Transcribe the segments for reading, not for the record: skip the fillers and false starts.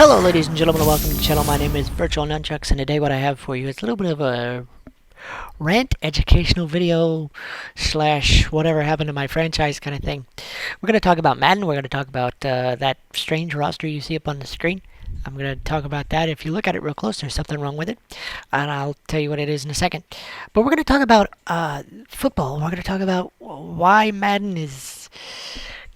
Hello ladies and gentlemen, welcome to the channel. My name is VirtualNunchucks, and today what I have for you is a little bit of a rant, educational video slash whatever happened to my franchise kind of thing. We're going to talk about Madden. We're going to talk about that strange roster you see up on the screen. I'm going to talk about that. If you look at it real close, there's something wrong with it, and I'll tell you what it is in a second. But we're going to talk about football. We're going to talk about why Madden is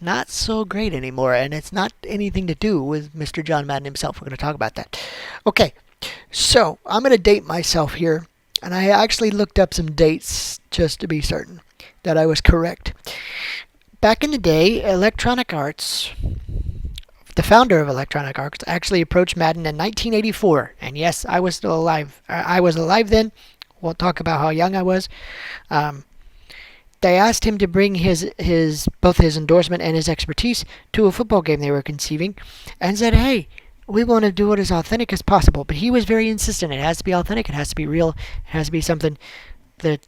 not so great anymore, and it's not anything to do with Mr. John Madden himself. We're going to talk about that. Okay, so I'm going to date myself here, and I actually looked up some dates just to be certain that I was correct. Back in the day, Electronic Arts, the founder of Electronic Arts, actually approached Madden in 1984, and yes, I was still alive. I was alive then. We'll talk about how young I was. They asked him to bring both his endorsement and his expertise to a football game they were conceiving, and said, "Hey, we want to do it as authentic as possible." But he was very insistent. It has to be authentic. It has to be real. It has to be something that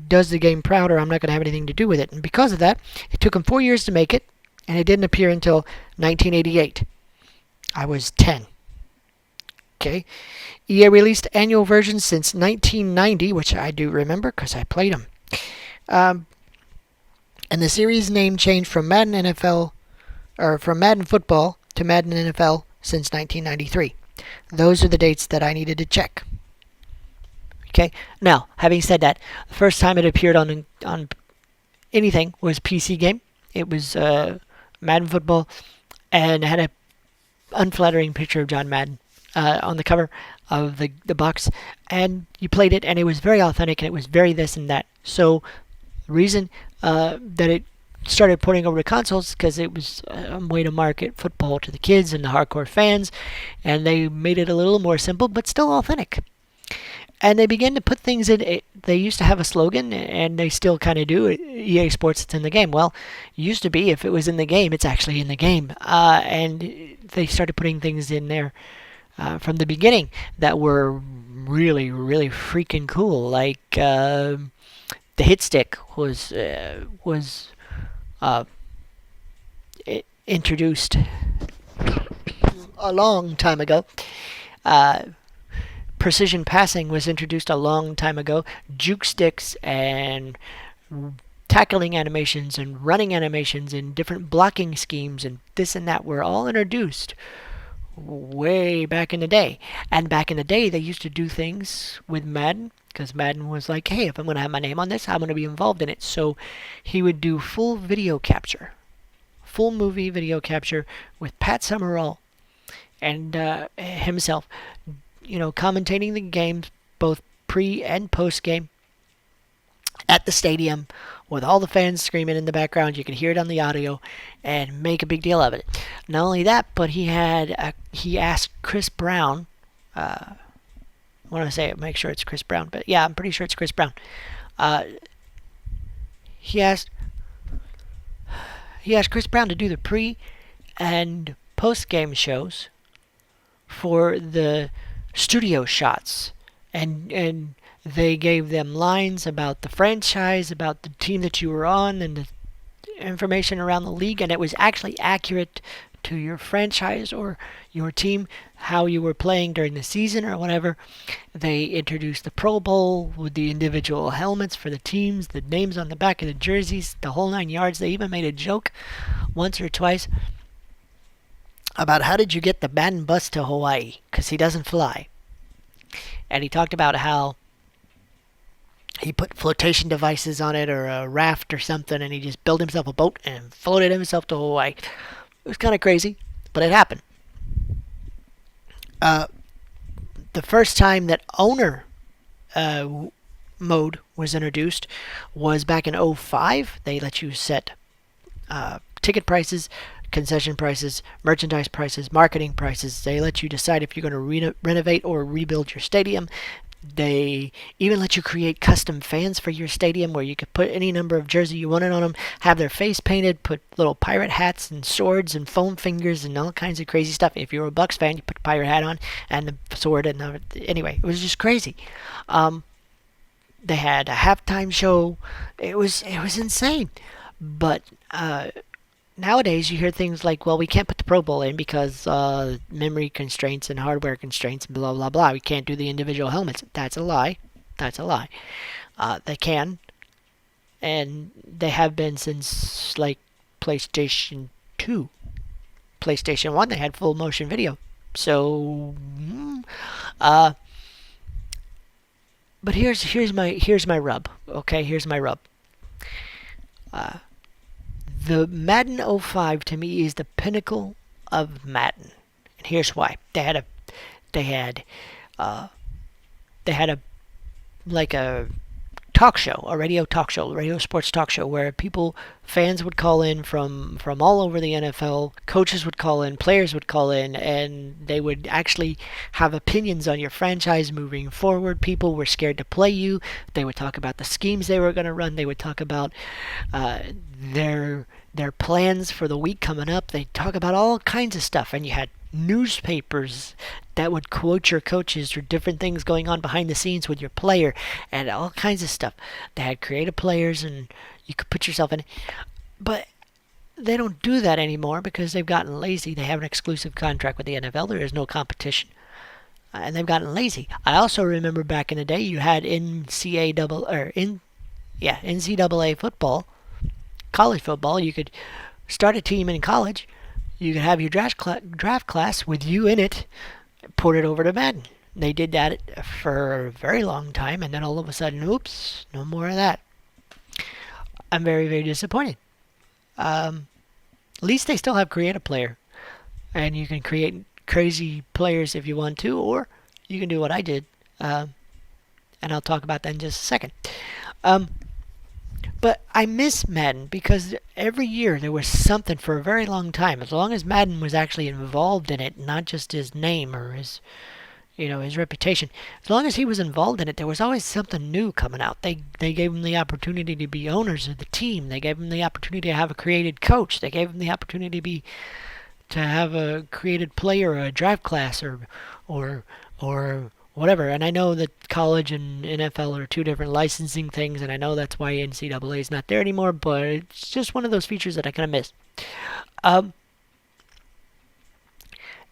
does the game proud, or I'm not going to have anything to do with it. And because of that, it took him 4 years to make it, and it didn't appear until 1988. I was 10. Okay. EA released annual versions since 1990, which I do remember because I played them. And the series name changed from Madden NFL, or from Madden Football to Madden NFL since 1993. Those are the dates that I needed to check. Okay. Now, having said that, the first time it appeared on anything was PC game. It was Madden Football, and it had a unflattering picture of John Madden on the cover of the box, and you played it, and it was very authentic, and it was very this and that. So the reason that it started porting over to consoles because it was a way to market football to the kids and the hardcore fans, and they made it a little more simple but still authentic. And they began to put things in it. They used to have a slogan, and they still kind of do. EA Sports, it's in the game. Well, it used to be if it was in the game, it's actually in the game. And they started putting things in there from the beginning that were really, really freaking cool. Like the hit stick was introduced a long time ago. Precision passing was introduced a long time ago. Juke sticks and tackling animations and running animations and different blocking schemes and this and that were all introduced way back in the day. And back in the day, they used to do things with Madden because Madden was like, hey, if I'm going to have my name on this, I'm going to be involved in it. So he would do full video capture, full movie video capture with Pat Summerall and himself, commentating the games both pre and post game at the stadium with all the fans screaming in the background. You could hear it on the audio and make a big deal of it. Not only that, but he asked Chris Brown. I want to say it, make sure it's Chris Brown, but yeah, I'm pretty sure it's Chris Brown. He asked Chris Brown to do the pre and post game shows for the studio shots, and they gave them lines about the franchise, about the team that you were on, and the information around the league, and it was actually accurate to your franchise or your team, how you were playing during the season or whatever. They introduced the Pro Bowl with the individual helmets for the teams, the names on the back of the jerseys, the whole 9 yards. They even made a joke once or twice about how did you get the Madden bus to Hawaii, because he doesn't fly. And he talked about how he put flotation devices on it, or a raft or something, and he just built himself a boat and floated himself to Hawaii. It was kind of crazy, but it happened. The first time that owner mode was introduced was back in 2005. They let you set ticket prices, concession prices, merchandise prices, marketing prices. They let you decide if you're going to renovate or rebuild your stadium. They even let you create custom fans for your stadium where you could put any number of jersey you wanted on them, have their face painted, put little pirate hats and swords and foam fingers and all kinds of crazy stuff. If you were a Bucks fan, you put the pirate hat on and the sword. And anyway, it was just crazy. They had a halftime show. It was insane. But nowadays you hear things like, well, we can't put the Pro Bowl in because memory constraints and hardware constraints and blah blah blah. We can't do the individual helmets. That's a lie. That's a lie. They can, and they have been since like PlayStation 2. PlayStation 1, they had full motion video. So, uh, but here's my rub. Okay, here's my rub. The Madden '05 to me is the pinnacle of Madden, and here's why. They had uh, they had a like a talk show, a radio sports talk show, where fans would call in from all over the NFL. Coaches would call in, players would call in, and they would actually have opinions on your franchise moving forward. People were scared to play you. They would talk about the schemes they were going to run. They would talk about their plans for the week coming up. They talk about all kinds of stuff, and you had newspapers that would quote your coaches or different things going on behind the scenes with your player and all kinds of stuff. They had creative players and you could put yourself in it. But they don't do that anymore because they've gotten lazy. They have an exclusive contract with the NFL. There is no competition. And they've gotten lazy. I also remember back in the day you had NCAA football, college football. You could start a team in college. You could have your draft class with you in it, port it over to Madden. They did that for a very long time, and then all of a sudden, oops, no more of that. I'm very, very disappointed. At least they still have create a player, and you can create crazy players if you want to, or you can do what I did, and I'll talk about that in just a second. But I miss Madden because every year there was something for a very long time. As long as Madden was actually involved in it, not just his name or his reputation. As long as he was involved in it, there was always something new coming out. They gave him the opportunity to be owners of the team. They gave him the opportunity to have a created coach. They gave him the opportunity to have a created player or a draft class or whatever. And I know that college and NFL are two different licensing things, and I know that's why NCAA is not there anymore, but it's just one of those features that I kind of miss.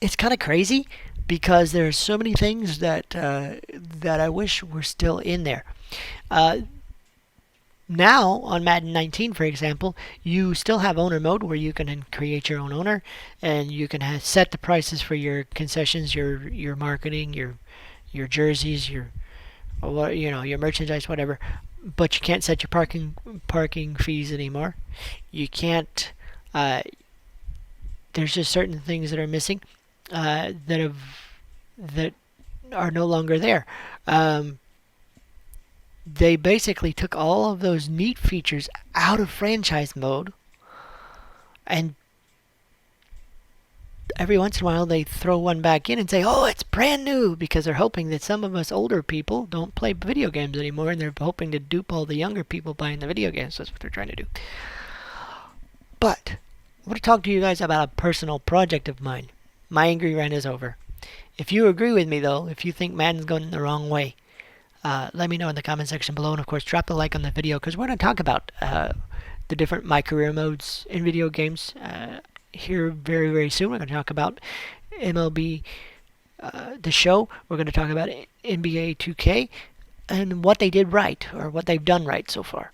It's kind of crazy because there's so many things that I wish were still in there. Now, on Madden 19, for example, you still have owner mode where you can create your own owner, and you can set the prices for your concessions, your marketing, your jerseys, your merchandise, whatever. But you can't set your parking fees anymore. You can't. There's just certain things that are missing that are no longer there. They basically took all of those neat features out of franchise mode, and every once in a while they throw one back in and say, oh, it's brand new, because they're hoping that some of us older people don't play video games anymore, and they're hoping to dupe all the younger people buying the video games. That's what they're trying to do. But I want to talk to you guys about a personal project of mine. My angry rant is over. If you agree with me, though, if you think Madden's going the wrong way, let me know in the comment section below. And, of course, drop a like on the video, because we're going to talk about the different My Career modes in video games here very, very soon. We're going to talk about MLB the show. We're going to talk about NBA 2K and what they did right, or what they've done right so far,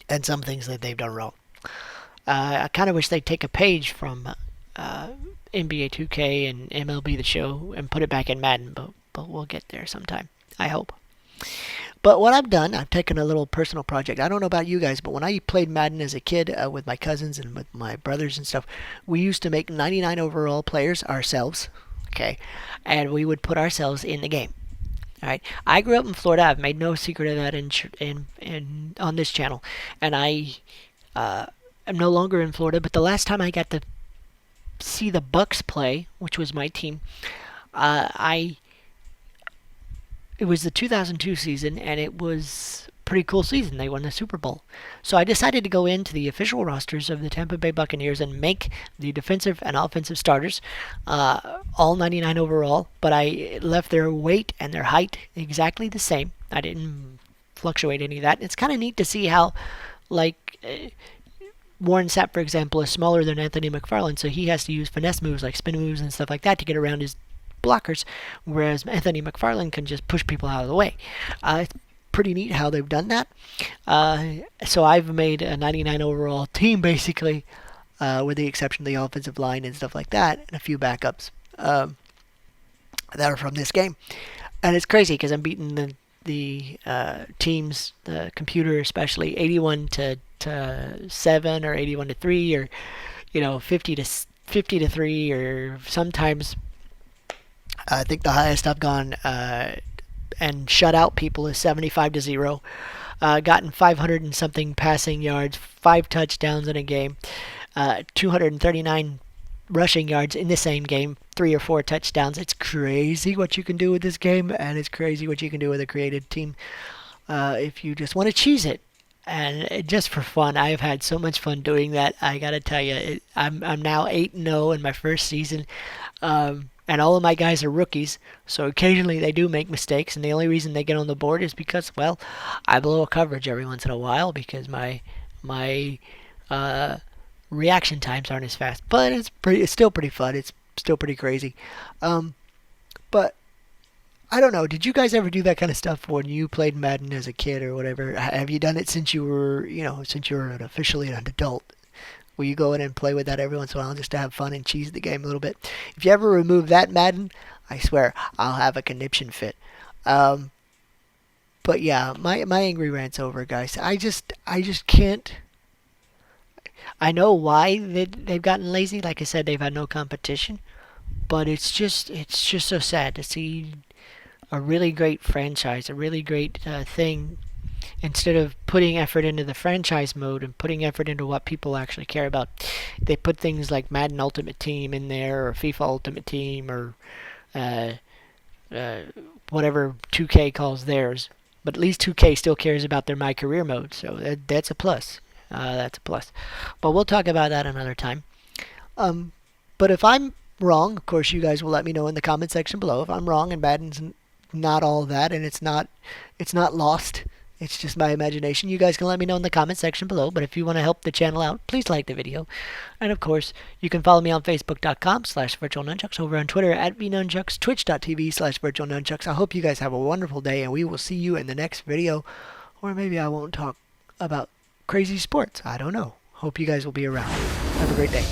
and some things that they've done wrong. I kind of wish they'd take a page from NBA 2K and MLB the show and put it back in Madden, but we'll get there sometime, I hope. But what I've done, I've taken a little personal project. I don't know about you guys, but when I played Madden as a kid with my cousins and with my brothers and stuff, we used to make 99 overall players ourselves, okay? And we would put ourselves in the game. All right. I grew up in Florida. I've made no secret of that in on this channel, and I am no longer in Florida. But the last time I got to see the Bucks play, which was my team, it was the 2002 season, and it was a pretty cool season. They won the Super Bowl. So I decided to go into the official rosters of the Tampa Bay Buccaneers and make the defensive and offensive starters, all 99 overall, but I left their weight and their height exactly the same. I didn't fluctuate any of that. It's kind of neat to see how, like, Warren Sapp, for example, is smaller than Anthony McFarlane, so he has to use finesse moves like spin moves and stuff like that to get around his blockers, whereas Anthony McFarlane can just push people out of the way. It's pretty neat how they've done that. So I've made a 99 overall team, basically, with the exception of the offensive line and stuff like that, and a few backups that are from this game. And it's crazy because I'm beating the teams, the computer especially, 81 to 7 or 81 to 3 or 50 to 3, or sometimes I think the highest I've gone and shut out people is 75 to 0. Gotten 500 and something passing yards, 5 touchdowns in a game, 239 rushing yards in the same game, 3 or 4 touchdowns. It's crazy what you can do with this game, and it's crazy what you can do with a created team if you just want to cheese it. And just for fun, I've had so much fun doing that. I gotta tell you, I'm now 8-0 in my first season, and all of my guys are rookies. So occasionally they do make mistakes, and the only reason they get on the board is because, well, I blow a coverage every once in a while because my reaction times aren't as fast. But it's still pretty fun. It's still pretty crazy. But I don't know. Did you guys ever do that kind of stuff when you played Madden as a kid or whatever? Have you done it since you were, officially an adult? Will you go in and play with that every once in a while just to have fun and cheese the game a little bit? If you ever remove that Madden, I swear I'll have a conniption fit. But yeah, my angry rant's over, guys. I just can't. I know why they've gotten lazy. Like I said, they've had no competition. But it's just so sad to see a really great franchise, a really great thing, instead of putting effort into the franchise mode and putting effort into what people actually care about. They put things like Madden Ultimate Team in there, or FIFA Ultimate Team, or whatever 2K calls theirs. But at least 2K still cares about their My Career mode, so that's a plus. That's a plus. But we'll talk about that another time. But if I'm wrong, of course, you guys will let me know in the comment section below. If I'm wrong and Madden's not all that, and it's not lost, it's just my imagination, you guys can let me know in the comment section below. But if you want to help the channel out, please like the video. And of course, you can follow me on Facebook.com/VirtualNunchucks, over on Twitter @VNunchucks, Twitch.tv/VirtualNunchucks. I hope you guys have a wonderful day, and we will see you in the next video. Or maybe I won't talk about crazy sports. I don't know. Hope you guys will be around. Have a great day.